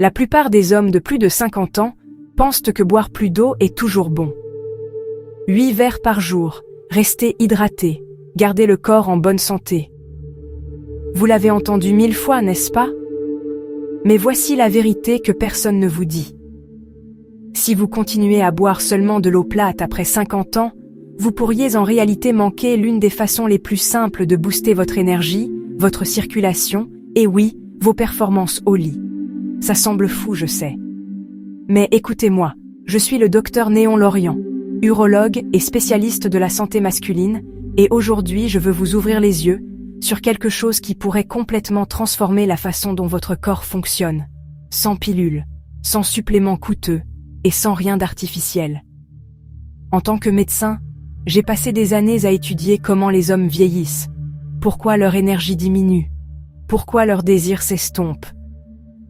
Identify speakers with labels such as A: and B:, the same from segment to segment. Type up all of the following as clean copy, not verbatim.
A: La plupart des hommes de plus de 50 ans pensent que boire plus d'eau est toujours bon. 8 verres par jour, restez hydraté, gardez le corps en bonne santé. Vous l'avez entendu 1000 fois, n'est-ce pas? Mais voici la vérité que personne ne vous dit. Si vous continuez à boire seulement de l'eau plate après 50 ans, vous pourriez en réalité manquer l'une des façons les plus simples de booster votre énergie, votre circulation, et oui, vos performances au lit. Ça semble fou, je sais. Mais écoutez-moi, je suis le docteur Néon Lorient, urologue et spécialiste de la santé masculine, et aujourd'hui je veux vous ouvrir les yeux sur quelque chose qui pourrait complètement transformer la façon dont votre corps fonctionne, sans pilule, sans suppléments coûteux et sans rien d'artificiel. En tant que médecin, j'ai passé des années à étudier comment les hommes vieillissent, pourquoi leur énergie diminue, pourquoi leur désir s'estompe,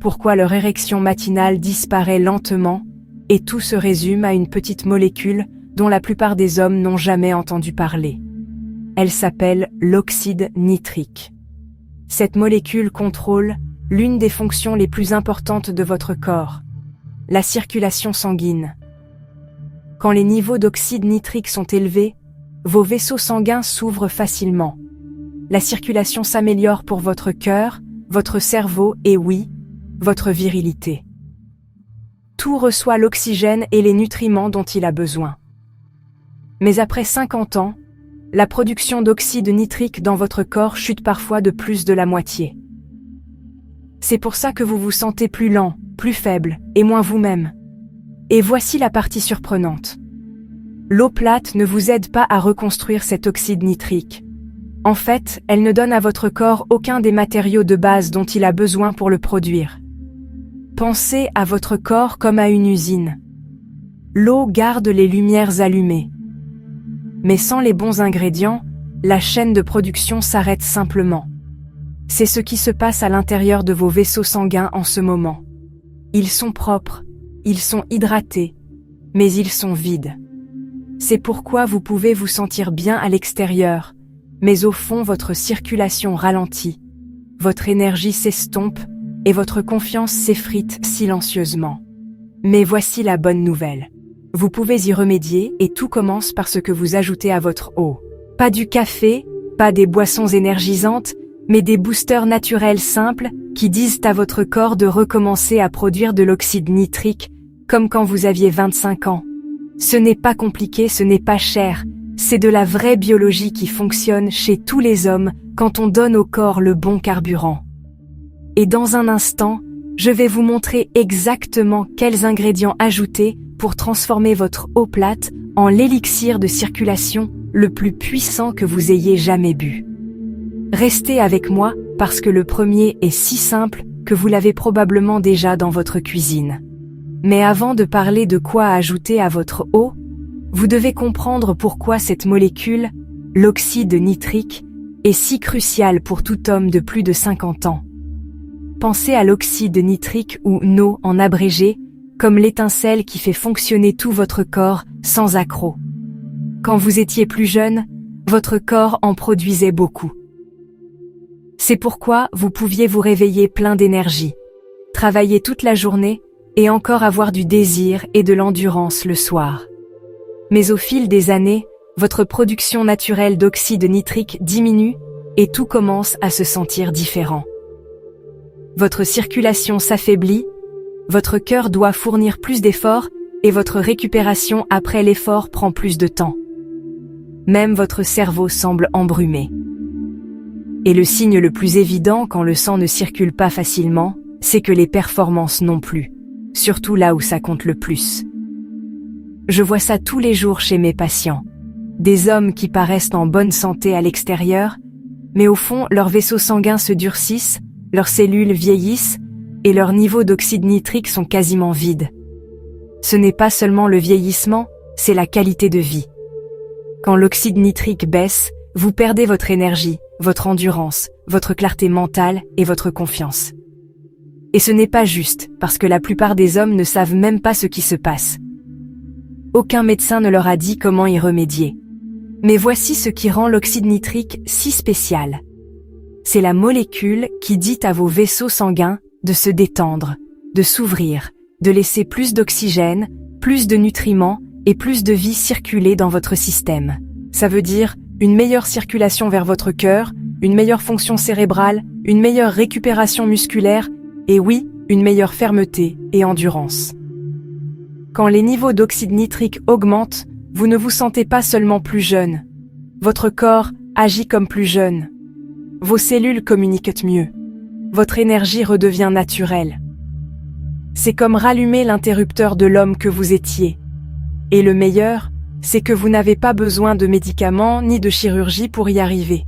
A: pourquoi leur érection matinale disparaît lentement, et tout se résume à une petite molécule dont la plupart des hommes n'ont jamais entendu parler. Elle s'appelle l'oxyde nitrique. Cette molécule contrôle l'une des fonctions les plus importantes de votre corps, la circulation sanguine. Quand les niveaux d'oxyde nitrique sont élevés, vos vaisseaux sanguins s'ouvrent facilement. La circulation s'améliore pour votre cœur, votre cerveau et oui, votre virilité. Tout reçoit l'oxygène et les nutriments dont il a besoin. Mais après 50 ans, la production d'oxyde nitrique dans votre corps chute parfois de plus de la moitié. C'est pour ça que vous vous sentez plus lent, plus faible et moins vous-même. Et voici la partie surprenante. L'eau plate ne vous aide pas à reconstruire cet oxyde nitrique. En fait, elle ne donne à votre corps aucun des matériaux de base dont il a besoin pour le produire. Pensez à votre corps comme à une usine. L'eau garde les lumières allumées. Mais sans les bons ingrédients, la chaîne de production s'arrête simplement. C'est ce qui se passe à l'intérieur de vos vaisseaux sanguins en ce moment. Ils sont propres, ils sont hydratés, mais ils sont vides. C'est pourquoi vous pouvez vous sentir bien à l'extérieur, mais au fond votre circulation ralentit, votre énergie s'estompe et votre confiance s'effrite silencieusement. Mais voici la bonne nouvelle. Vous pouvez y remédier et tout commence par ce que vous ajoutez à votre eau. Pas du café, pas des boissons énergisantes, mais des boosters naturels simples qui disent à votre corps de recommencer à produire de l'oxyde nitrique, comme quand vous aviez 25 ans. Ce n'est pas compliqué, ce n'est pas cher, c'est de la vraie biologie qui fonctionne chez tous les hommes quand on donne au corps le bon carburant. Et dans un instant, je vais vous montrer exactement quels ingrédients ajouter pour transformer votre eau plate en l'élixir de circulation le plus puissant que vous ayez jamais bu. Restez avec moi parce que le premier est si simple que vous l'avez probablement déjà dans votre cuisine. Mais avant de parler de quoi ajouter à votre eau, vous devez comprendre pourquoi cette molécule, l'oxyde nitrique, est si cruciale pour tout homme de plus de 50 ans. Pensez à l'oxyde nitrique ou NO en abrégé, comme l'étincelle qui fait fonctionner tout votre corps sans accroc. Quand vous étiez plus jeune, votre corps en produisait beaucoup. C'est pourquoi vous pouviez vous réveiller plein d'énergie, travailler toute la journée et encore avoir du désir et de l'endurance le soir. Mais au fil des années, votre production naturelle d'oxyde nitrique diminue et tout commence à se sentir différent. Votre circulation s'affaiblit, votre cœur doit fournir plus d'efforts et votre récupération après l'effort prend plus de temps. Même votre cerveau semble embrumé. Et le signe le plus évident quand le sang ne circule pas facilement, c'est que les performances non plus, surtout là où ça compte le plus. Je vois ça tous les jours chez mes patients. Des hommes qui paraissent en bonne santé à l'extérieur, mais au fond leurs vaisseaux sanguins se durcissent, leurs cellules vieillissent et leurs niveaux d'oxyde nitrique sont quasiment vides. Ce n'est pas seulement le vieillissement, c'est la qualité de vie. Quand l'oxyde nitrique baisse, vous perdez votre énergie, votre endurance, votre clarté mentale et votre confiance. Et ce n'est pas juste, parce que la plupart des hommes ne savent même pas ce qui se passe. Aucun médecin ne leur a dit comment y remédier. Mais voici ce qui rend l'oxyde nitrique si spécial. C'est la molécule qui dit à vos vaisseaux sanguins de se détendre, de s'ouvrir, de laisser plus d'oxygène, plus de nutriments et plus de vie circuler dans votre système. Ça veut dire une meilleure circulation vers votre cœur, une meilleure fonction cérébrale, une meilleure récupération musculaire et oui, une meilleure fermeté et endurance. Quand les niveaux d'oxyde nitrique augmentent, vous ne vous sentez pas seulement plus jeune. Votre corps agit comme plus jeune. Vos cellules communiquent mieux. Votre énergie redevient naturelle. C'est comme rallumer l'interrupteur de l'homme que vous étiez. Et le meilleur, c'est que vous n'avez pas besoin de médicaments ni de chirurgie pour y arriver.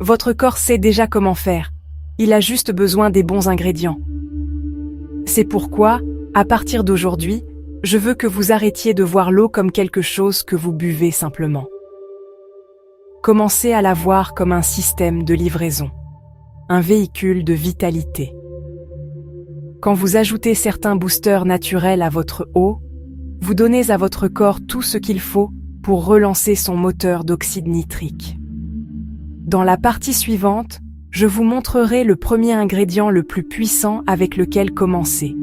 A: Votre corps sait déjà comment faire. Il a juste besoin des bons ingrédients. C'est pourquoi, à partir d'aujourd'hui, je veux que vous arrêtiez de voir l'eau comme quelque chose que vous buvez simplement. Commencez à la voir comme un système de livraison, un véhicule de vitalité. Quand vous ajoutez certains boosters naturels à votre eau, vous donnez à votre corps tout ce qu'il faut pour relancer son moteur d'oxyde nitrique. Dans la partie suivante, je vous montrerai le premier ingrédient le plus puissant avec lequel commencer.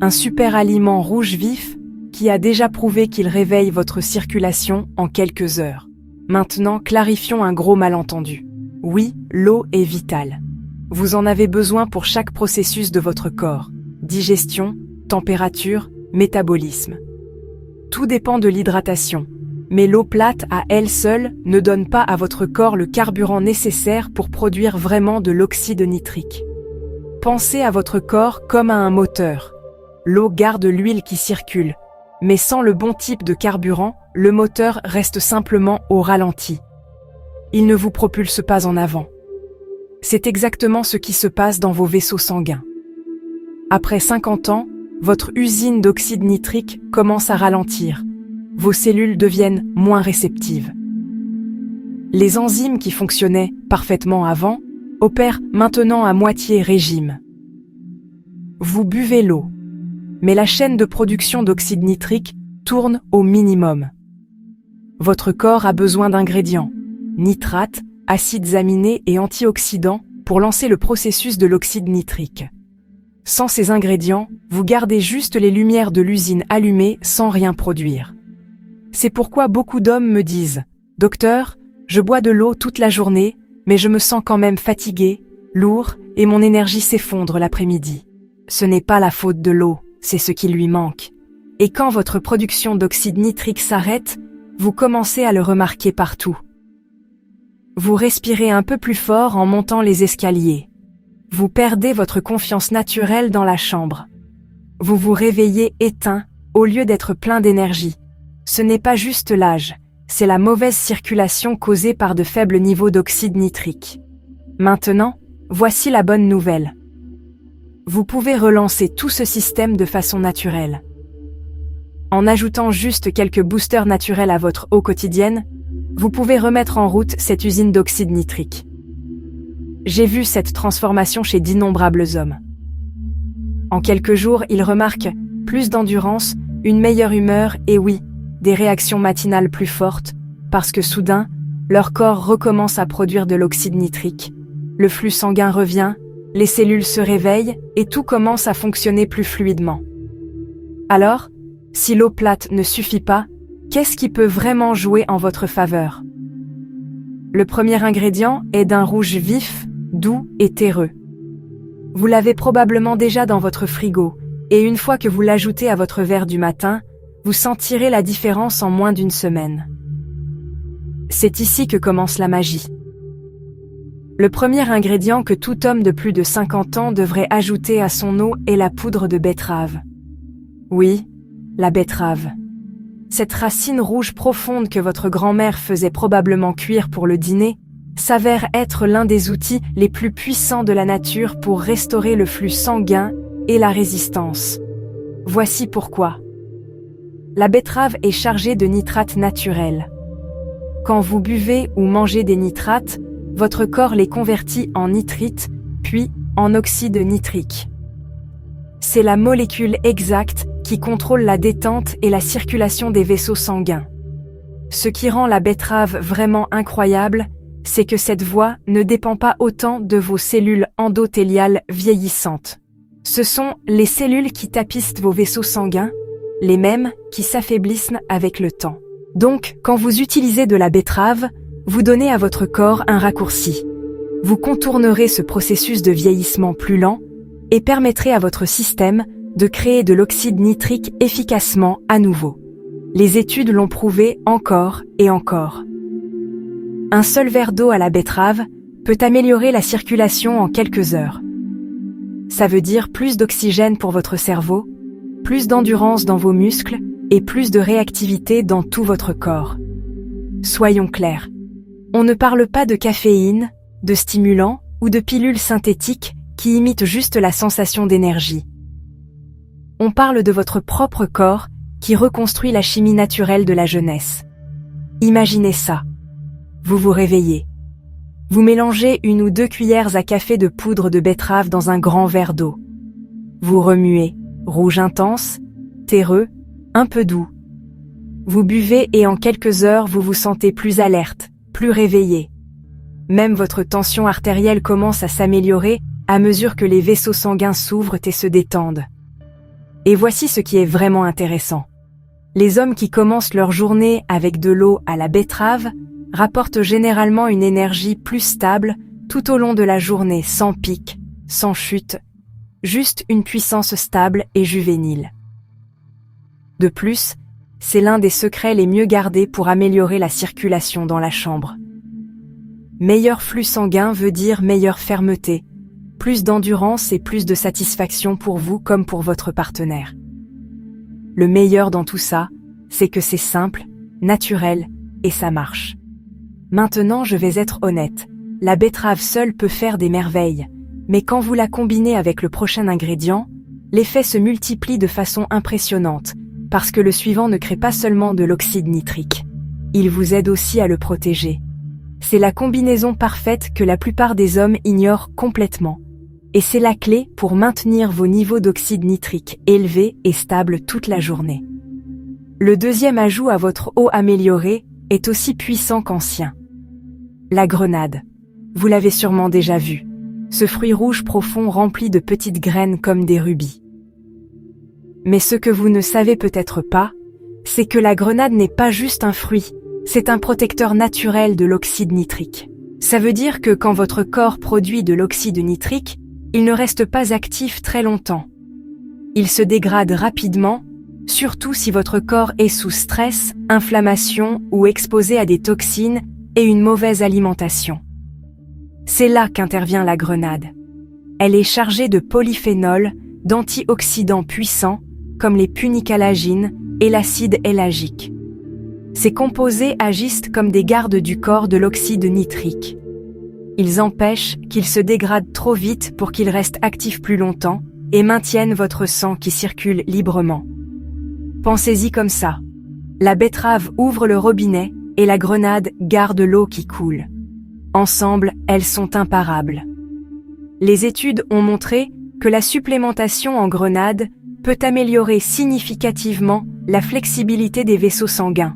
A: Un super aliment rouge vif qui a déjà prouvé qu'il réveille votre circulation en quelques heures. Maintenant, clarifions un gros malentendu. Oui, l'eau est vitale. Vous en avez besoin pour chaque processus de votre corps. Digestion, température, métabolisme. Tout dépend de l'hydratation. Mais l'eau plate à elle seule ne donne pas à votre corps le carburant nécessaire pour produire vraiment de l'oxyde nitrique. Pensez à votre corps comme à un moteur. L'eau garde l'huile qui circule, mais sans le bon type de carburant, le moteur reste simplement au ralenti. Il ne vous propulse pas en avant. C'est exactement ce qui se passe dans vos vaisseaux sanguins. Après 50 ans, votre usine d'oxyde nitrique commence à ralentir. Vos cellules deviennent moins réceptives. Les enzymes qui fonctionnaient parfaitement avant opèrent maintenant à moitié régime. Vous buvez l'eau, mais la chaîne de production d'oxyde nitrique tourne au minimum. Votre corps a besoin d'ingrédients, nitrates, acides aminés et antioxydants pour lancer le processus de l'oxyde nitrique. Sans ces ingrédients, vous gardez juste les lumières de l'usine allumées sans rien produire. C'est pourquoi beaucoup d'hommes me disent « Docteur, je bois de l'eau toute la journée, mais je me sens quand même fatigué, lourd et mon énergie s'effondre l'après-midi. » Ce n'est pas la faute de l'eau, c'est ce qui lui manque. Et quand votre production d'oxyde nitrique s'arrête, vous commencez à le remarquer partout. Vous respirez un peu plus fort en montant les escaliers. Vous perdez votre confiance naturelle dans la chambre. Vous vous réveillez éteint au lieu d'être plein d'énergie. Ce n'est pas juste l'âge, c'est la mauvaise circulation causée par de faibles niveaux d'oxyde nitrique. Maintenant, voici la bonne nouvelle. Vous pouvez relancer tout ce système de façon naturelle. En ajoutant juste quelques boosters naturels à votre eau quotidienne, vous pouvez remettre en route cette usine d'oxyde nitrique. J'ai vu cette transformation chez d'innombrables hommes. En quelques jours, ils remarquent plus d'endurance, une meilleure humeur et oui, des réactions matinales plus fortes, parce que soudain, leur corps recommence à produire de l'oxyde nitrique. Le flux sanguin revient, les cellules se réveillent et tout commence à fonctionner plus fluidement. Alors, si l'eau plate ne suffit pas, qu'est-ce qui peut vraiment jouer en votre faveur? Le premier ingrédient est d'un rouge vif, doux et terreux. Vous l'avez probablement déjà dans votre frigo, et une fois que vous l'ajoutez à votre verre du matin, vous sentirez la différence en moins d'une semaine. C'est ici que commence la magie. Le premier ingrédient que tout homme de plus de 50 ans devrait ajouter à son eau est la poudre de betterave. Oui, la betterave. Cette racine rouge profonde que votre grand-mère faisait probablement cuire pour le dîner s'avère être l'un des outils les plus puissants de la nature pour restaurer le flux sanguin et la résistance. Voici pourquoi. La betterave est chargée de nitrates naturels. Quand vous buvez ou mangez des nitrates, votre corps les convertit en nitrites, puis en oxyde nitrique. C'est la molécule exacte qui contrôle la détente et la circulation des vaisseaux sanguins. Ce qui rend la betterave vraiment incroyable, c'est que cette voie ne dépend pas autant de vos cellules endothéliales vieillissantes. Ce sont les cellules qui tapissent vos vaisseaux sanguins, les mêmes qui s'affaiblissent avec le temps. Donc, quand vous utilisez de la betterave, vous donnez à votre corps un raccourci. Vous contournerez ce processus de vieillissement plus lent et permettrez à votre système de créer de l'oxyde nitrique efficacement à nouveau. Les études l'ont prouvé encore et encore. Un seul verre d'eau à la betterave peut améliorer la circulation en quelques heures. Ça veut dire plus d'oxygène pour votre cerveau, plus d'endurance dans vos muscles et plus de réactivité dans tout votre corps. Soyons clairs, on ne parle pas de caféine, de stimulants ou de pilules synthétiques qui imitent juste la sensation d'énergie. On parle de votre propre corps qui reconstruit la chimie naturelle de la jeunesse. Imaginez ça. Vous vous réveillez. Vous mélangez 1 ou 2 cuillères à café de poudre de betterave dans un grand verre d'eau. Vous remuez, rouge intense, terreux, un peu doux. Vous buvez et en quelques heures vous vous sentez plus alerte, plus réveillé. Même votre tension artérielle commence à s'améliorer à mesure que les vaisseaux sanguins s'ouvrent et se détendent. Et voici ce qui est vraiment intéressant. Les hommes qui commencent leur journée avec de l'eau à la betterave rapportent généralement une énergie plus stable tout au long de la journée, sans pic, sans chute, juste une puissance stable et juvénile. De plus, c'est l'un des secrets les mieux gardés pour améliorer la circulation dans la chambre. Meilleur flux sanguin veut dire meilleure fermeté, plus d'endurance et plus de satisfaction pour vous comme pour votre partenaire. Le meilleur dans tout ça, c'est que c'est simple, naturel et ça marche. Maintenant, je vais être honnête, la betterave seule peut faire des merveilles, mais quand vous la combinez avec le prochain ingrédient, l'effet se multiplie de façon impressionnante, parce que le suivant ne crée pas seulement de l'oxyde nitrique. Il vous aide aussi à le protéger. C'est la combinaison parfaite que la plupart des hommes ignorent complètement. Et c'est la clé pour maintenir vos niveaux d'oxyde nitrique élevés et stables toute la journée. Le deuxième ajout à votre eau améliorée est aussi puissant qu'ancien. La grenade. Vous l'avez sûrement déjà vu. Ce fruit rouge profond rempli de petites graines comme des rubis. Mais ce que vous ne savez peut-être pas, c'est que la grenade n'est pas juste un fruit, c'est un protecteur naturel de l'oxyde nitrique. Ça veut dire que quand votre corps produit de l'oxyde nitrique, il ne reste pas actif très longtemps. Il se dégrade rapidement, surtout si votre corps est sous stress, inflammation ou exposé à des toxines et une mauvaise alimentation. C'est là qu'intervient la grenade. Elle est chargée de polyphénols, d'antioxydants puissants, comme les punicalagines et l'acide éllagique. Ces composés agissent comme des gardes du corps de l'oxyde nitrique. Ils empêchent qu'il se dégrade trop vite pour qu'il reste actif plus longtemps et maintiennent votre sang qui circule librement. Pensez-y comme ça. La betterave ouvre le robinet et la grenade garde l'eau qui coule. Ensemble, elles sont imparables. Les études ont montré que la supplémentation en grenade peut améliorer significativement la flexibilité des vaisseaux sanguins,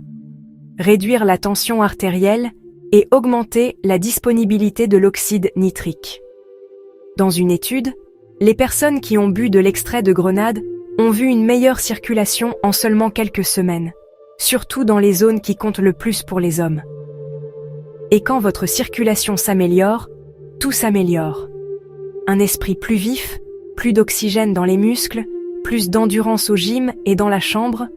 A: réduire la tension artérielle et augmenter la disponibilité de l'oxyde nitrique. Dans une étude, les personnes qui ont bu de l'extrait de grenade ont vu une meilleure circulation en seulement quelques semaines, surtout dans les zones qui comptent le plus pour les hommes. Et quand votre circulation s'améliore, tout s'améliore. Un esprit plus vif, plus d'oxygène dans les muscles, plus d'endurance au gym et dans la chambre,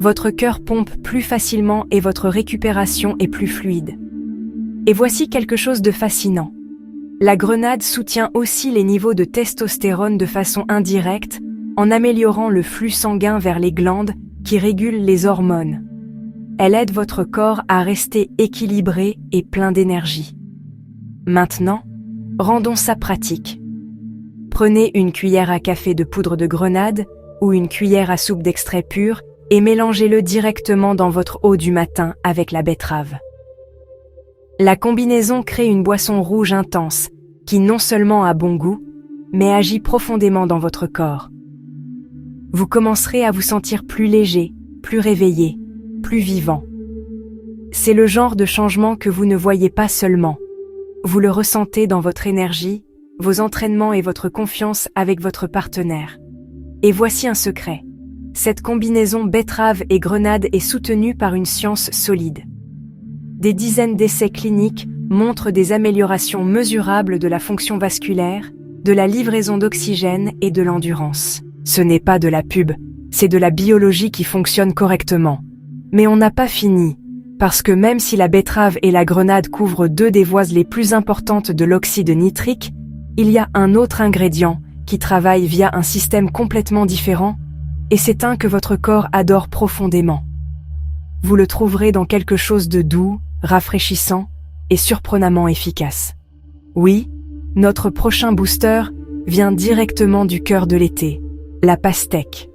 A: votre cœur pompe plus facilement et votre récupération est plus fluide. Et voici quelque chose de fascinant. La grenade soutient aussi les niveaux de testostérone de façon indirecte en améliorant le flux sanguin vers les glandes qui régulent les hormones. Elle aide votre corps à rester équilibré et plein d'énergie. Maintenant, rendons ça pratique. Prenez une cuillère à café de poudre de grenade ou une cuillère à soupe d'extrait pur et mélangez-le directement dans votre eau du matin avec la betterave. La combinaison crée une boisson rouge intense qui non seulement a bon goût, mais agit profondément dans votre corps. Vous commencerez à vous sentir plus léger, plus réveillé, plus vivant. C'est le genre de changement que vous ne voyez pas seulement. Vous le ressentez dans votre énergie, vos entraînements et votre confiance avec votre partenaire. Et voici un secret. Cette combinaison betterave et grenade est soutenue par une science solide. Des dizaines d'essais cliniques montrent des améliorations mesurables de la fonction vasculaire, de la livraison d'oxygène et de l'endurance. Ce n'est pas de la pub, c'est de la biologie qui fonctionne correctement. Mais on n'a pas fini, parce que même si la betterave et la grenade couvrent deux des voies les plus importantes de l'oxyde nitrique, il y a un autre ingrédient qui travaille via un système complètement différent, et c'est un que votre corps adore profondément. Vous le trouverez dans quelque chose de doux, rafraîchissant et surprenamment efficace. Oui, notre prochain booster vient directement du cœur de l'été, la pastèque.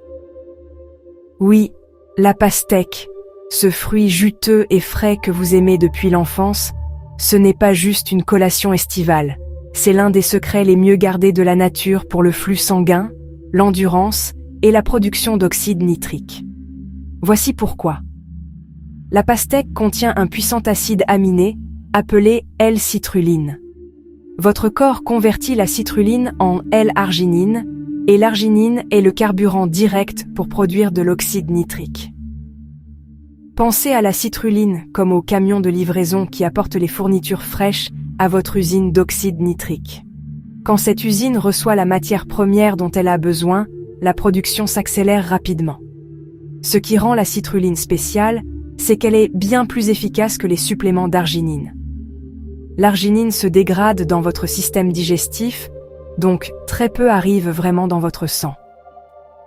A: Oui, la pastèque, ce fruit juteux et frais que vous aimez depuis l'enfance, ce n'est pas juste une collation estivale, c'est l'un des secrets les mieux gardés de la nature pour le flux sanguin, l'endurance et la production d'oxyde nitrique. Voici pourquoi. La pastèque contient un puissant acide aminé appelé L-citrulline. Votre corps convertit la citrulline en L-arginine et l'arginine est le carburant direct pour produire de l'oxyde nitrique. Pensez à la citrulline comme au camion de livraison qui apporte les fournitures fraîches à votre usine d'oxyde nitrique. Quand cette usine reçoit la matière première dont elle a besoin, la production s'accélère rapidement. Ce qui rend la citrulline spéciale, c'est qu'elle est bien plus efficace que les suppléments d'arginine. L'arginine se dégrade dans votre système digestif, donc très peu arrive vraiment dans votre sang.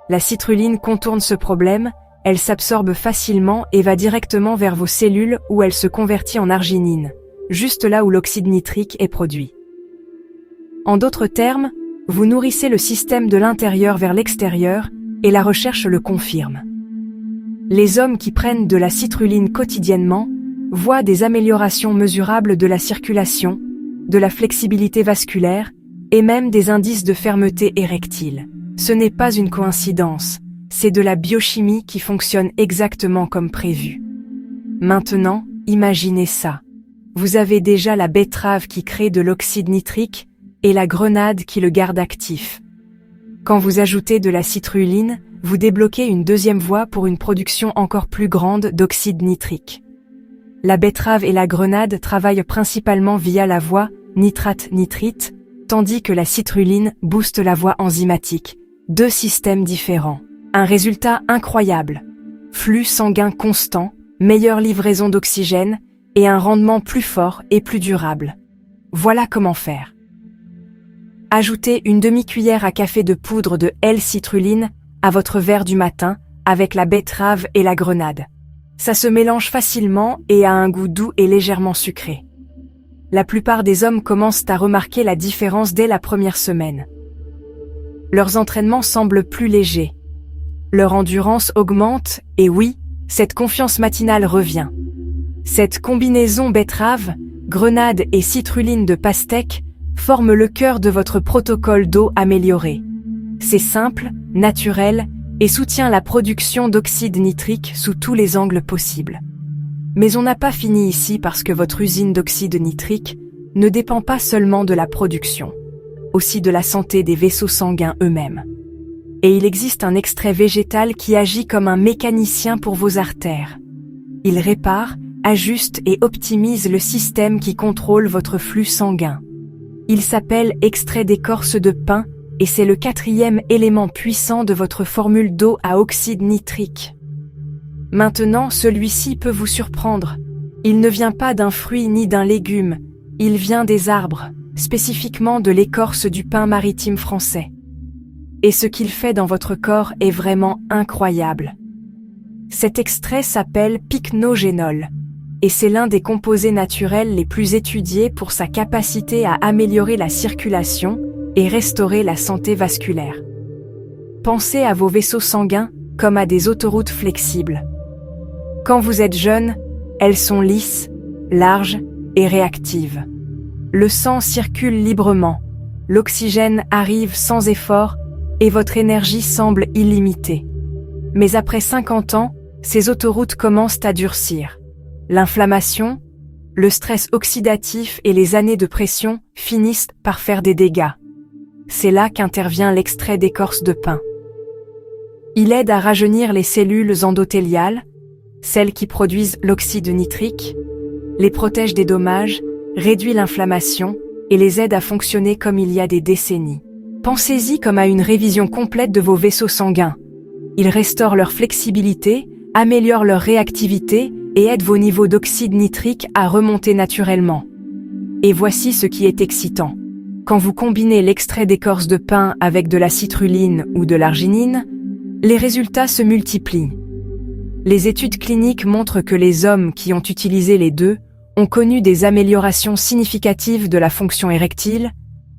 A: La citrulline contourne ce problème, elle s'absorbe facilement et va directement vers vos cellules où elle se convertit en arginine, juste là où l'oxyde nitrique est produit. En d'autres termes, vous nourrissez le système de l'intérieur vers l'extérieur et la recherche le confirme. Les hommes qui prennent de la citrulline quotidiennement voient des améliorations mesurables de la circulation, de la flexibilité vasculaire et même des indices de fermeté érectile. Ce n'est pas une coïncidence, c'est de la biochimie qui fonctionne exactement comme prévu. Maintenant, imaginez ça. Vous avez déjà la betterave qui crée de l'oxyde nitrique et la grenade qui le garde actif. Quand vous ajoutez de la citrulline, vous débloquez une deuxième voie pour une production encore plus grande d'oxyde nitrique. La betterave et la grenade travaillent principalement via la voie nitrate-nitrite, tandis que la citrulline booste la voie enzymatique. Deux systèmes différents. Un résultat incroyable. Flux sanguin constant, meilleure livraison d'oxygène et un rendement plus fort et plus durable. Voilà comment faire. Ajoutez une demi-cuillère à café de poudre de L-citrulline à votre verre du matin avec la betterave et la grenade. Ça se mélange facilement et a un goût doux et légèrement sucré. La plupart des hommes commencent à remarquer la différence dès la première semaine. Leurs entraînements semblent plus légers. Leur endurance augmente et oui, cette confiance matinale revient. Cette combinaison betterave, grenade et citrulline de pastèque forme le cœur de votre protocole d'eau amélioré. C'est simple, naturel et soutient la production d'oxyde nitrique sous tous les angles possibles. Mais on n'a pas fini ici parce que votre usine d'oxyde nitrique ne dépend pas seulement de la production, aussi de la santé des vaisseaux sanguins eux-mêmes. Et il existe un extrait végétal qui agit comme un mécanicien pour vos artères. Il répare, ajuste et optimise le système qui contrôle votre flux sanguin. Il s'appelle extrait d'écorce de pin et c'est le 4e élément puissant de votre formule d'eau à oxyde nitrique. Maintenant, celui-ci peut vous surprendre. Il ne vient pas d'un fruit ni d'un légume, il vient des arbres, spécifiquement de l'écorce du pin maritime français. Et ce qu'il fait dans votre corps est vraiment incroyable. Cet extrait s'appelle pycnogénol, et c'est l'un des composés naturels les plus étudiés pour sa capacité à améliorer la circulation et restaurer la santé vasculaire. Pensez à vos vaisseaux sanguins comme à des autoroutes flexibles. Quand vous êtes jeune, elles sont lisses, larges et réactives. Le sang circule librement, l'oxygène arrive sans effort et votre énergie semble illimitée. Mais après 50 ans, ces autoroutes commencent à durcir. L'inflammation, le stress oxydatif et les années de pression finissent par faire des dégâts. c'est là qu'intervient l'extrait d'écorce de pin. Il aide à rajeunir les cellules endothéliales, celles qui produisent l'oxyde nitrique, les protège des dommages, réduit l'inflammation et les aide à fonctionner comme il y a des décennies. Pensez-y comme à une révision complète de vos vaisseaux sanguins. Il restaure leur flexibilité, améliore leur réactivité et aide vos niveaux d'oxyde nitrique à remonter naturellement. Et voici ce qui est excitant. Quand vous combinez l'extrait d'écorce de pin avec de la citrulline ou de l'arginine, les résultats se multiplient. Les études cliniques montrent que les hommes qui ont utilisé les deux ont connu des améliorations significatives de la fonction érectile,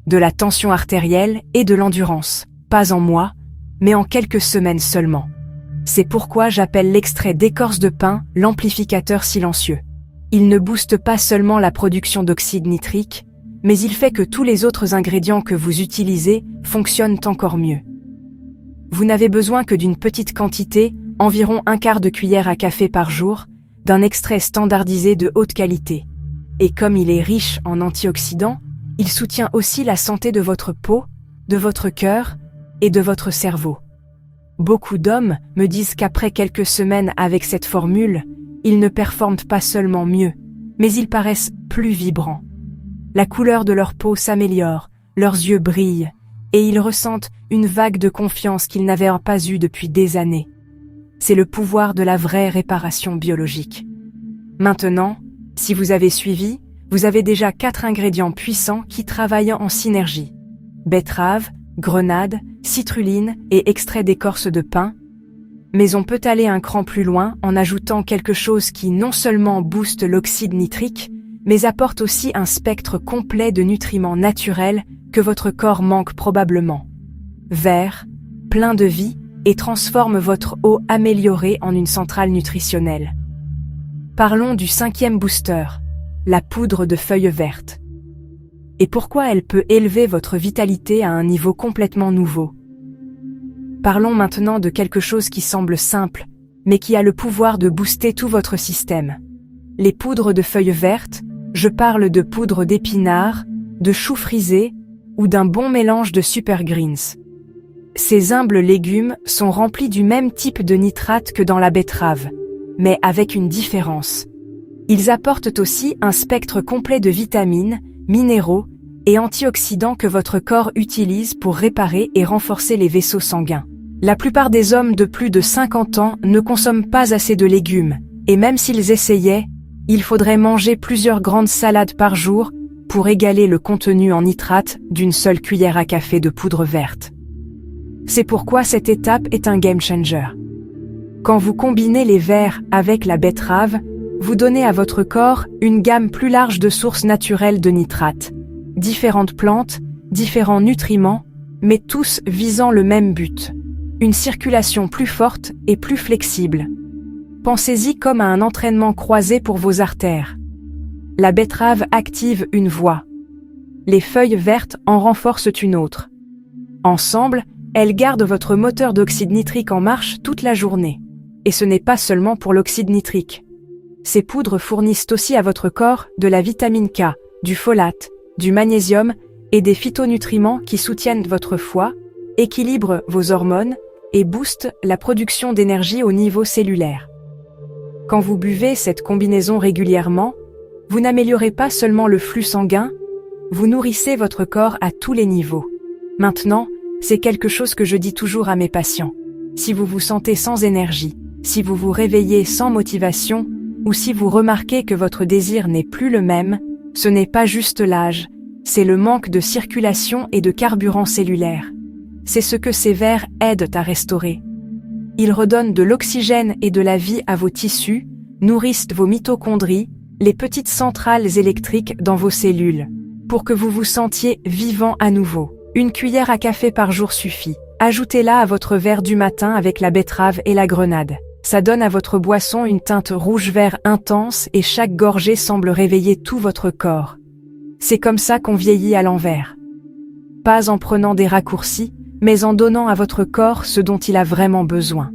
A: de la tension artérielle et de l'endurance, pas en mois, mais en quelques semaines seulement. C'est pourquoi j'appelle l'extrait d'écorce de pin l'amplificateur silencieux. Il ne booste pas seulement la production d'oxyde nitrique, mais il fait que tous les autres ingrédients que vous utilisez fonctionnent encore mieux. Vous n'avez besoin que d'une petite quantité, environ 1/4 de cuillère à café par jour, d'un extrait standardisé de haute qualité. Et comme il est riche en antioxydants, il soutient aussi la santé de votre peau, de votre cœur et de votre cerveau. Beaucoup d'hommes me disent qu'après quelques semaines avec cette formule, ils ne performent pas seulement mieux, mais ils paraissent plus vibrants. La couleur de leur peau s'améliore, leurs yeux brillent, et ils ressentent une vague de confiance qu'ils n'avaient pas eue depuis des années. C'est le pouvoir de la vraie réparation biologique. Maintenant, si vous avez suivi, vous avez déjà 4 ingrédients puissants qui travaillent en synergie. Betterave, grenade, citrulline et extrait d'écorce de pin. Mais on peut aller un cran plus loin en ajoutant quelque chose qui non seulement booste l'oxyde nitrique, mais apporte aussi un spectre complet de nutriments naturels que votre corps manque probablement. Vert, plein de vie, et transforme votre eau améliorée en une centrale nutritionnelle. Parlons du 5e booster, la poudre de feuilles vertes. Et pourquoi elle peut élever votre vitalité à un niveau complètement nouveau. Parlons maintenant de quelque chose qui semble simple, mais qui a le pouvoir de booster tout votre système. Les poudres de feuilles vertes, je parle de poudre d'épinards, de choux frisés ou d'un bon mélange de super greens. Ces humbles légumes sont remplis du même type de nitrate que dans la betterave, mais avec une différence. Ils apportent aussi un spectre complet de vitamines, minéraux et antioxydants que votre corps utilise pour réparer et renforcer les vaisseaux sanguins. La plupart des hommes de plus de 50 ans ne consomment pas assez de légumes, et même s'ils essayaient, il faudrait manger plusieurs grandes salades par jour pour égaler le contenu en nitrate d'une seule cuillère à café de poudre verte. C'est pourquoi cette étape est un game changer. Quand vous combinez les verts avec la betterave, vous donnez à votre corps une gamme plus large de sources naturelles de nitrate. Différentes plantes, différents nutriments, mais tous visant le même but. Une circulation plus forte et plus flexible. Pensez-y comme à un entraînement croisé pour vos artères. La betterave active une voie. Les feuilles vertes en renforcent une autre. Ensemble, elles gardent votre moteur d'oxyde nitrique en marche toute la journée. Et ce n'est pas seulement pour l'oxyde nitrique. Ces poudres fournissent aussi à votre corps de la vitamine K, du folate, du magnésium et des phytonutriments qui soutiennent votre foie, équilibrent vos hormones et boostent la production d'énergie au niveau cellulaire. Quand vous buvez cette combinaison régulièrement, vous n'améliorez pas seulement le flux sanguin, vous nourrissez votre corps à tous les niveaux. Maintenant, c'est quelque chose que je dis toujours à mes patients. Si vous vous sentez sans énergie, si vous vous réveillez sans motivation, ou si vous remarquez que votre désir n'est plus le même, ce n'est pas juste l'âge, c'est le manque de circulation et de carburant cellulaire. C'est ce que ces verres aident à restaurer. Ils redonnent de l'oxygène et de la vie à vos tissus, nourrissent vos mitochondries, les petites centrales électriques dans vos cellules, pour que vous vous sentiez vivant à nouveau. Une cuillère à café par jour suffit. Ajoutez-la à votre verre du matin avec la betterave et la grenade. Ça donne à votre boisson une teinte rouge-vert intense et chaque gorgée semble réveiller tout votre corps. C'est comme ça qu'on vieillit à l'envers. Pas en prenant des raccourcis, mais en donnant à votre corps ce dont il a vraiment besoin.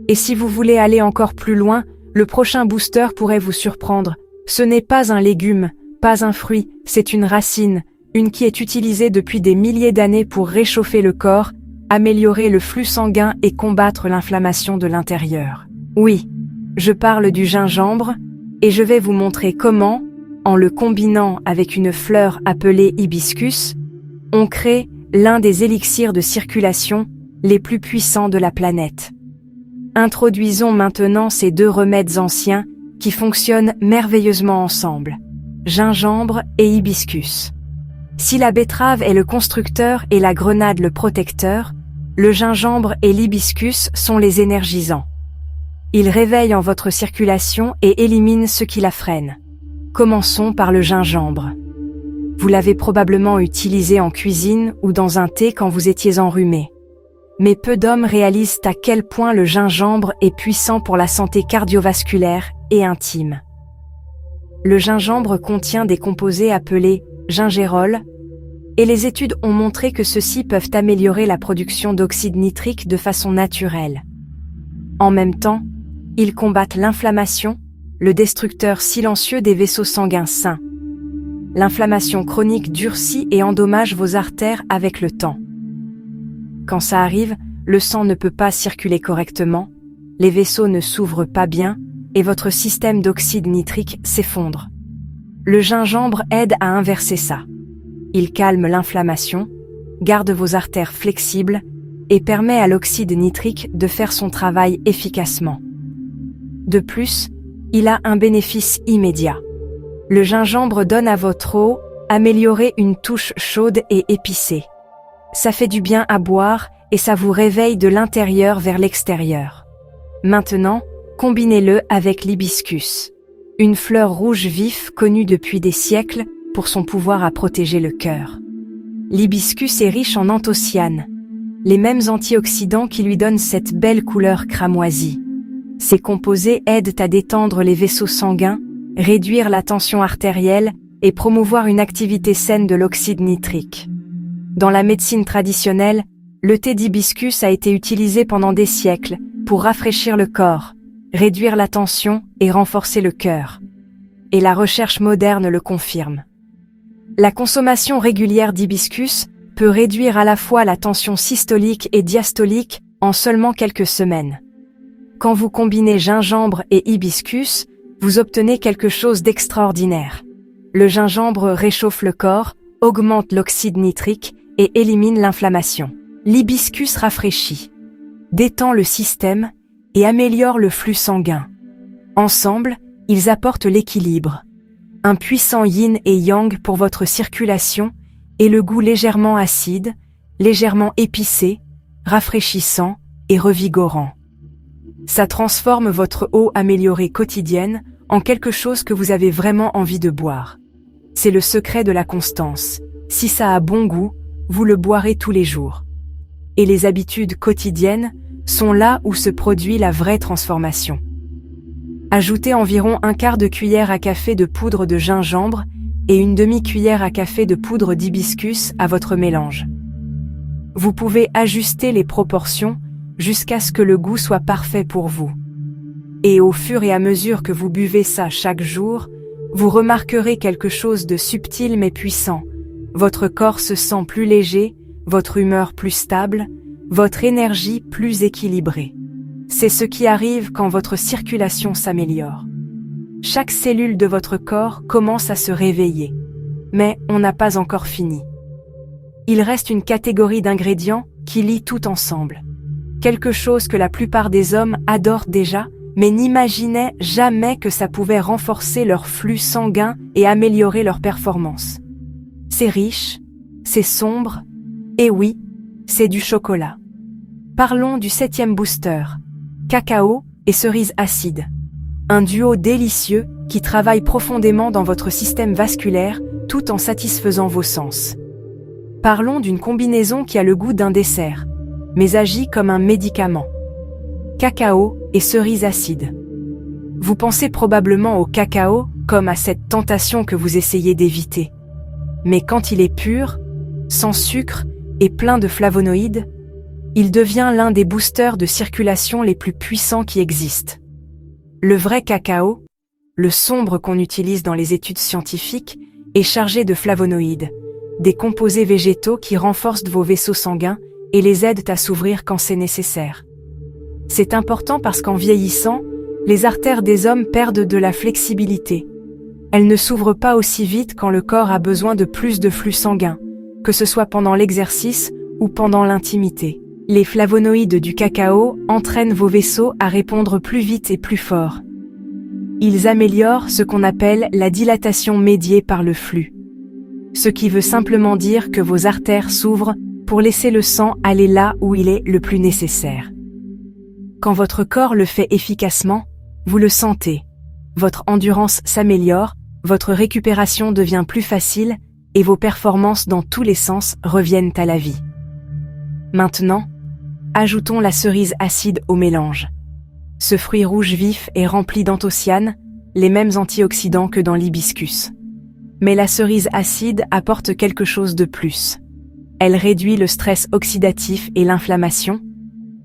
A: Et si vous voulez aller encore plus loin, le prochain booster pourrait vous surprendre. Ce n'est pas un légume, pas un fruit, c'est une racine, une qui est utilisée depuis des milliers d'années pour réchauffer le corps, améliorer le flux sanguin et combattre l'inflammation de l'intérieur. Oui, je parle du gingembre, et je vais vous montrer comment, en le combinant avec une fleur appelée hibiscus, on crée l'un des élixirs de circulation les plus puissants de la planète. Introduisons maintenant ces deux remèdes anciens qui fonctionnent merveilleusement ensemble, gingembre et hibiscus. Si la betterave est le constructeur et la grenade le protecteur, le gingembre et l'hibiscus sont les énergisants. Ils réveillent en votre circulation et éliminent ce qui la freine. Commençons par le gingembre. Vous l'avez probablement utilisé en cuisine ou dans un thé quand vous étiez enrhumé. Mais peu d'hommes réalisent à quel point le gingembre est puissant pour la santé cardiovasculaire et intime. Le gingembre contient des composés appelés gingérol, et les études ont montré que ceux-ci peuvent améliorer la production d'oxyde nitrique de façon naturelle. En même temps, ils combattent l'inflammation, le destructeur silencieux des vaisseaux sanguins sains. L'inflammation chronique durcit et endommage vos artères avec le temps. Quand ça arrive, le sang ne peut pas circuler correctement, les vaisseaux ne s'ouvrent pas bien et votre système d'oxyde nitrique s'effondre. Le gingembre aide à inverser ça. Il calme l'inflammation, garde vos artères flexibles et permet à l'oxyde nitrique de faire son travail efficacement. De plus, il a un bénéfice immédiat. Le gingembre donne à votre eau améliorée une touche chaude et épicée. Ça fait du bien à boire et ça vous réveille de l'intérieur vers l'extérieur. Maintenant, combinez-le avec l'hibiscus, une fleur rouge vif connue depuis des siècles pour son pouvoir à protéger le cœur. L'hibiscus est riche en anthocyanes, les mêmes antioxydants qui lui donnent cette belle couleur cramoisie. Ces composés aident à détendre les vaisseaux sanguins, réduire la tension artérielle et promouvoir une activité saine de l'oxyde nitrique. Dans la médecine traditionnelle, le thé d'hibiscus a été utilisé pendant des siècles pour rafraîchir le corps, réduire la tension et renforcer le cœur. Et la recherche moderne le confirme. La consommation régulière d'hibiscus peut réduire à la fois la tension systolique et diastolique en seulement quelques semaines. Quand vous combinez gingembre et hibiscus, vous obtenez quelque chose d'extraordinaire. Le gingembre réchauffe le corps, augmente l'oxyde nitrique et élimine l'inflammation. L'hibiscus rafraîchit, détend le système et améliore le flux sanguin. Ensemble, ils apportent l'équilibre, un puissant yin et yang pour votre circulation et le goût légèrement acide, légèrement épicé, rafraîchissant et revigorant. Ça transforme votre eau améliorée quotidienne en quelque chose que vous avez vraiment envie de boire. C'est le secret de la constance. Si ça a bon goût, vous le boirez tous les jours. Et les habitudes quotidiennes sont là où se produit la vraie transformation. Ajoutez environ un quart de cuillère à café de poudre de gingembre et une demi-cuillère à café de poudre d'hibiscus à votre mélange. Vous pouvez ajuster les proportions jusqu'à ce que le goût soit parfait pour vous. Et au fur et à mesure que vous buvez ça chaque jour, vous remarquerez quelque chose de subtil mais puissant. Votre corps se sent plus léger, votre humeur plus stable, votre énergie plus équilibrée. C'est ce qui arrive quand votre circulation s'améliore. Chaque cellule de votre corps commence à se réveiller. Mais on n'a pas encore fini. Il reste une catégorie d'ingrédients qui lient tout ensemble. Quelque chose que la plupart des hommes adorent déjà, mais n'imaginaient jamais que ça pouvait renforcer leur flux sanguin et améliorer leur performance. C'est riche, c'est sombre, et oui, c'est du chocolat. Parlons du 7e booster, cacao et cerise acide. Un duo délicieux qui travaille profondément dans votre système vasculaire tout en satisfaisant vos sens. Parlons d'une combinaison qui a le goût d'un dessert, mais agit comme un médicament. Cacao et cerise acide. Vous pensez probablement au cacao comme à cette tentation que vous essayez d'éviter. Mais quand il est pur, sans sucre et plein de flavonoïdes, il devient l'un des boosters de circulation les plus puissants qui existent. Le vrai cacao, le sombre qu'on utilise dans les études scientifiques, est chargé de flavonoïdes, des composés végétaux qui renforcent vos vaisseaux sanguins et les aident à s'ouvrir quand c'est nécessaire. C'est important parce qu'en vieillissant, les artères des hommes perdent de la flexibilité. Elles ne s'ouvrent pas aussi vite quand le corps a besoin de plus de flux sanguin, que ce soit pendant l'exercice ou pendant l'intimité. Les flavonoïdes du cacao entraînent vos vaisseaux à répondre plus vite et plus fort. Ils améliorent ce qu'on appelle la dilatation médiée par le flux. Ce qui veut simplement dire que vos artères s'ouvrent pour laisser le sang aller là où il est le plus nécessaire. Quand votre corps le fait efficacement, vous le sentez. Votre endurance s'améliore, votre récupération devient plus facile et vos performances dans tous les sens reviennent à la vie. Maintenant, ajoutons la cerise acide au mélange. Ce fruit rouge vif est rempli d'anthocyanes, les mêmes antioxydants que dans l'hibiscus. Mais la cerise acide apporte quelque chose de plus. Elle réduit le stress oxydatif et l'inflammation,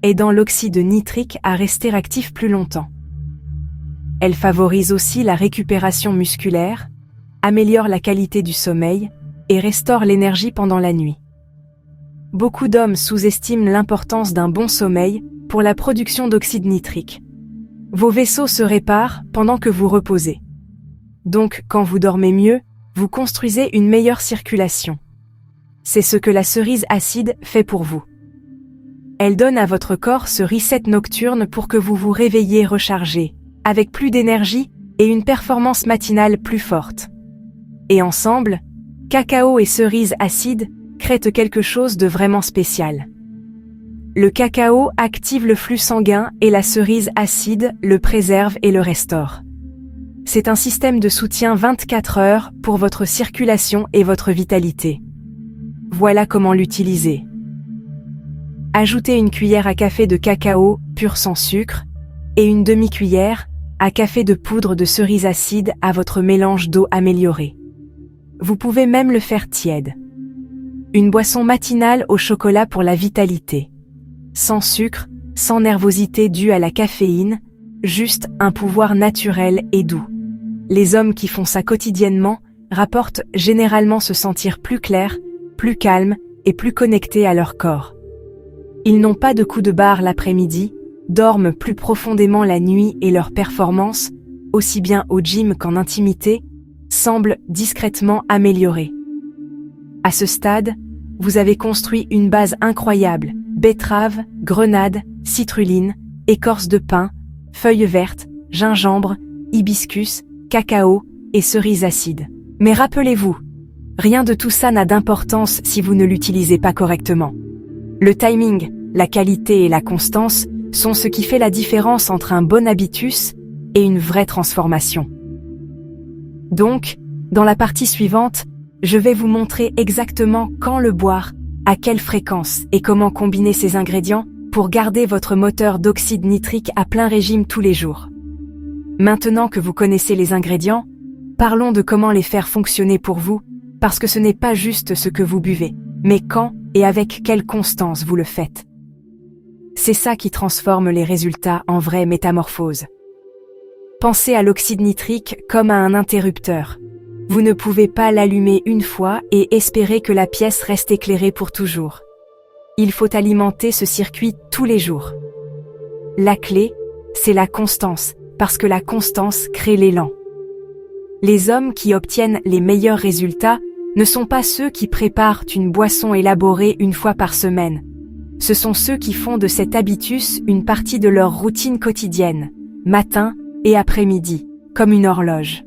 A: aidant l'oxyde nitrique à rester actif plus longtemps. Elle favorise aussi la récupération musculaire, améliore la qualité du sommeil et restaure l'énergie pendant la nuit. Beaucoup d'hommes sous-estiment l'importance d'un bon sommeil pour la production d'oxyde nitrique. Vos vaisseaux se réparent pendant que vous reposez. Donc, quand vous dormez mieux, vous construisez une meilleure circulation. C'est ce que la cerise acide fait pour vous. Elle donne à votre corps ce reset nocturne pour que vous vous réveilliez rechargé, avec plus d'énergie et une performance matinale plus forte. Et ensemble, cacao et cerise acide créent quelque chose de vraiment spécial. Le cacao active le flux sanguin et la cerise acide le préserve et le restaure. C'est un système de soutien 24 heures pour votre circulation et votre vitalité. Voilà comment l'utiliser. Ajoutez une cuillère à café de cacao pur sans sucre et une demi-cuillère à café de poudre de cerise acide à votre mélange d'eau amélioré. Vous pouvez même le faire tiède. Une boisson matinale au chocolat pour la vitalité. Sans sucre, sans nervosité due à la caféine, juste un pouvoir naturel et doux. Les hommes qui font ça quotidiennement rapportent généralement se sentir plus clairs, plus calmes et plus connectés à leur corps. Ils n'ont pas de coups de barre l'après-midi, dorment plus profondément la nuit et leurs performances, aussi bien au gym qu'en intimité, semblent discrètement améliorées. À ce stade, vous avez construit une base incroyable: betterave, grenade, citruline, écorce de pin, feuilles vertes, gingembre, hibiscus, cacao et cerise acide. Mais rappelez-vous, rien de tout ça n'a d'importance si vous ne l'utilisez pas correctement. Le timing, la qualité et la constance sont ce qui fait la différence entre un bon habitus et une vraie transformation. Donc, dans la partie suivante, je vais vous montrer exactement quand le boire, à quelle fréquence et comment combiner ces ingrédients pour garder votre moteur d'oxyde nitrique à plein régime tous les jours. Maintenant que vous connaissez les ingrédients, parlons de comment les faire fonctionner pour vous, parce que ce n'est pas juste ce que vous buvez, mais quand et avec quelle constance vous le faites. C'est ça qui transforme les résultats en vraie métamorphose. Pensez à l'oxyde nitrique comme à un interrupteur. Vous ne pouvez pas l'allumer une fois et espérer que la pièce reste éclairée pour toujours. Il faut alimenter ce circuit tous les jours. La clé, c'est la constance, parce que la constance crée l'élan. Les hommes qui obtiennent les meilleurs résultats ne sont pas ceux qui préparent une boisson élaborée une fois par semaine. Ce sont ceux qui font de cet habitus une partie de leur routine quotidienne, matin et après-midi, comme une horloge.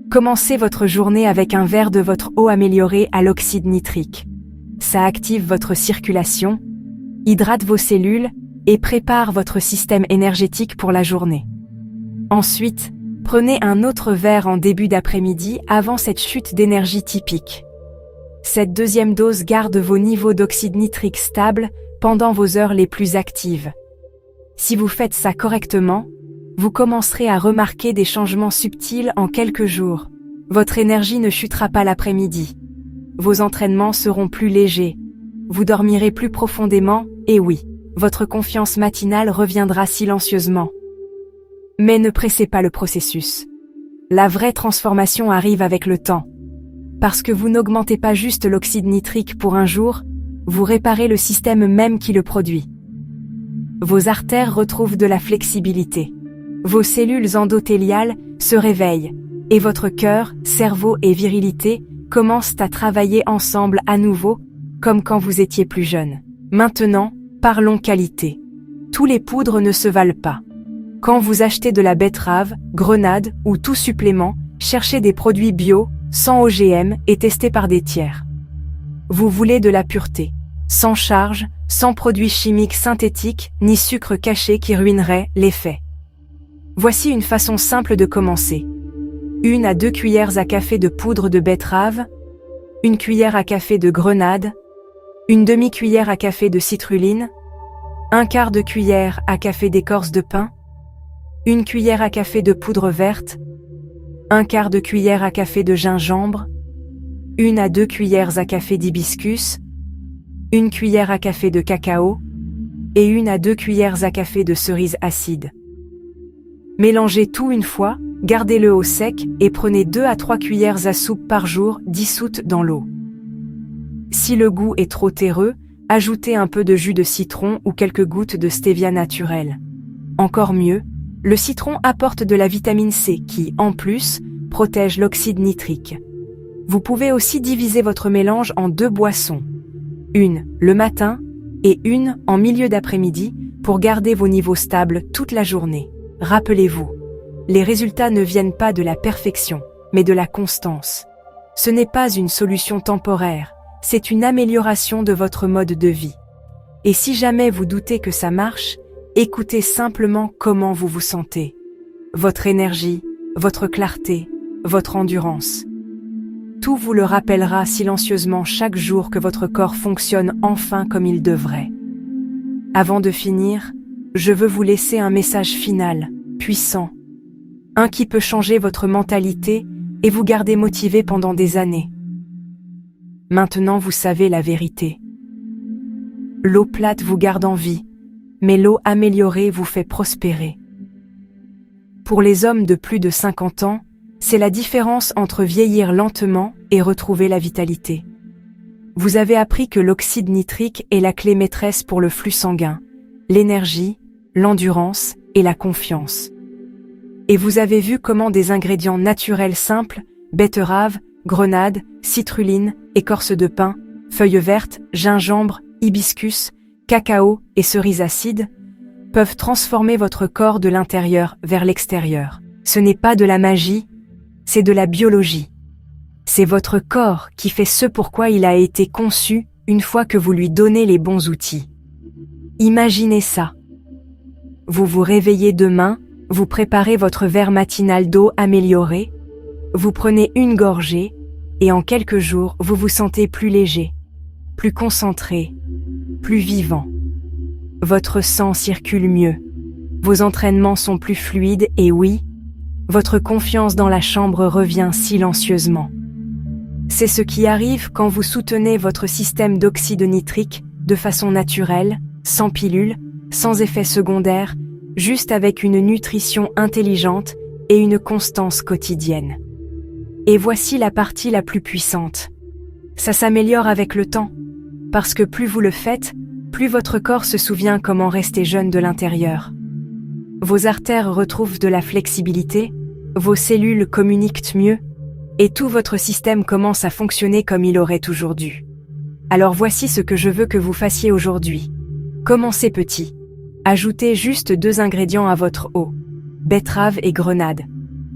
A: Commencez votre journée avec un verre de votre eau améliorée à l'oxyde nitrique. Ça active votre circulation, hydrate vos cellules et prépare votre système énergétique pour la journée. Ensuite, prenez un autre verre en début d'après-midi avant cette chute d'énergie typique. Cette deuxième dose garde vos niveaux d'oxyde nitrique stables pendant vos heures les plus actives. Si vous faites ça correctement, vous commencerez à remarquer des changements subtils en quelques jours. Votre énergie ne chutera pas l'après-midi. Vos entraînements seront plus légers. Vous dormirez plus profondément, et oui, votre confiance matinale reviendra silencieusement. Mais ne pressez pas le processus. La vraie transformation arrive avec le temps. Parce que vous n'augmentez pas juste l'oxyde nitrique pour un jour, vous réparez le système même qui le produit. Vos artères retrouvent de la flexibilité. Vos cellules endothéliales se réveillent, et votre cœur, cerveau et virilité commencent à travailler ensemble à nouveau, comme quand vous étiez plus jeune. Maintenant, parlons qualité. Tous les poudres ne se valent pas. Quand vous achetez de la betterave, grenade ou tout supplément, cherchez des produits bio, sans OGM et testés par des tiers. Vous voulez de la pureté, sans charge, sans produits chimiques synthétiques ni sucre caché qui ruinerait l'effet. Voici une façon simple de commencer. 1 à 2 cuillères à café de poudre de betterave, 1 cuillère à café de grenade, 1 demi-cuillère à café de citrulline, 1/4 de cuillère à café d'écorce de pin, 1 cuillère à café de poudre verte, 1/4 de cuillère à café de gingembre, 1 à 2 cuillères à café d'hibiscus, 1 cuillère à café de cacao et 1 à 2 cuillères à café de cerise acide. Mélangez tout une fois, gardez-le au sec et prenez 2 à 3 cuillères à soupe par jour dissoutes dans l'eau. Si le goût est trop terreux, ajoutez un peu de jus de citron ou quelques gouttes de stevia naturelle. Encore mieux, le citron apporte de la vitamine C qui, en plus, protège l'oxyde nitrique. Vous pouvez aussi diviser votre mélange en 2 boissons. Une le matin et une en milieu d'après-midi pour garder vos niveaux stables toute la journée. Rappelez-vous, les résultats ne viennent pas de la perfection, mais de la constance. Ce n'est pas une solution temporaire, c'est une amélioration de votre mode de vie. Et si jamais vous doutez que ça marche, écoutez simplement comment vous vous sentez. Votre énergie, votre clarté, votre endurance. Tout vous le rappellera silencieusement chaque jour que votre corps fonctionne enfin comme il devrait. Avant de finir, je veux vous laisser un message final, puissant. Un qui peut changer votre mentalité et vous garder motivé pendant des années. Maintenant vous savez la vérité. L'eau plate vous garde en vie, mais l'eau améliorée vous fait prospérer. Pour les hommes de plus de 50 ans, c'est la différence entre vieillir lentement et retrouver la vitalité. Vous avez appris que l'oxyde nitrique est la clé maîtresse pour le flux sanguin, l'énergie, l'endurance et la confiance. Et vous avez vu comment des ingrédients naturels simples, betterave, grenade, citrulline, écorce de pin, feuilles vertes, gingembre, hibiscus, cacao et cerises acides, peuvent transformer votre corps de l'intérieur vers l'extérieur. Ce n'est pas de la magie, c'est de la biologie. C'est votre corps qui fait ce pourquoi il a été conçu une fois que vous lui donnez les bons outils. Imaginez ça. Vous vous réveillez demain, vous préparez votre verre matinal d'eau améliorée, vous prenez une gorgée, et en quelques jours, vous vous sentez plus léger, plus concentré, plus vivant. Votre sang circule mieux, vos entraînements sont plus fluides et oui, votre confiance dans la chambre revient silencieusement. C'est ce qui arrive quand vous soutenez votre système d'oxyde nitrique de façon naturelle, sans pilule, sans effet secondaire, juste avec une nutrition intelligente et une constance quotidienne. Et voici la partie la plus puissante. Ça s'améliore avec le temps, parce que plus vous le faites, plus votre corps se souvient comment rester jeune de l'intérieur. Vos artères retrouvent de la flexibilité, vos cellules communiquent mieux, et tout votre système commence à fonctionner comme il aurait toujours dû. Alors voici ce que je veux que vous fassiez aujourd'hui. Commencez petit. Ajoutez juste 2 ingrédients à votre eau, betterave et grenade.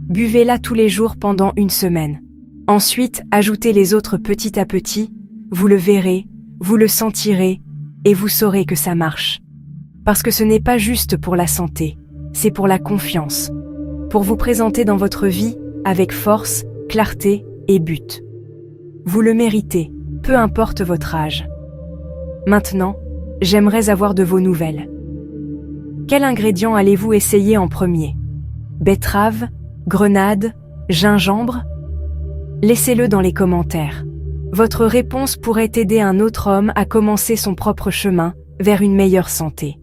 A: Buvez-la tous les jours pendant 1 semaine. Ensuite, ajoutez les autres petit à petit, vous le verrez, vous le sentirez, et vous saurez que ça marche. Parce que ce n'est pas juste pour la santé, c'est pour la confiance. Pour vous présenter dans votre vie, avec force, clarté et but. Vous le méritez, peu importe votre âge. Maintenant, j'aimerais avoir de vos nouvelles. Quel ingrédient allez-vous essayer en premier? Betterave, grenade, gingembre? Laissez-le dans les commentaires. Votre réponse pourrait aider un autre homme à commencer son propre chemin vers une meilleure santé.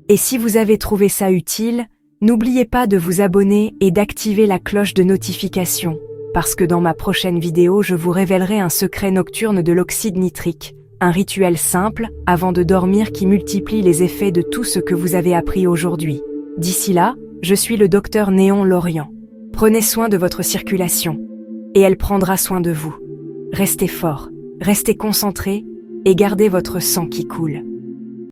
A: Et si vous avez trouvé ça utile, n'oubliez pas de vous abonner et d'activer la cloche de notification. parce que dans ma prochaine vidéo, je vous révélerai un secret nocturne de l'oxyde nitrique, un rituel simple, avant de dormir qui multiplie les effets de tout ce que vous avez appris aujourd'hui. D'ici là, je suis le docteur Néon Lorient. Prenez soin de votre circulation, et elle prendra soin de vous. Restez fort, restez concentré, et gardez votre sang qui coule.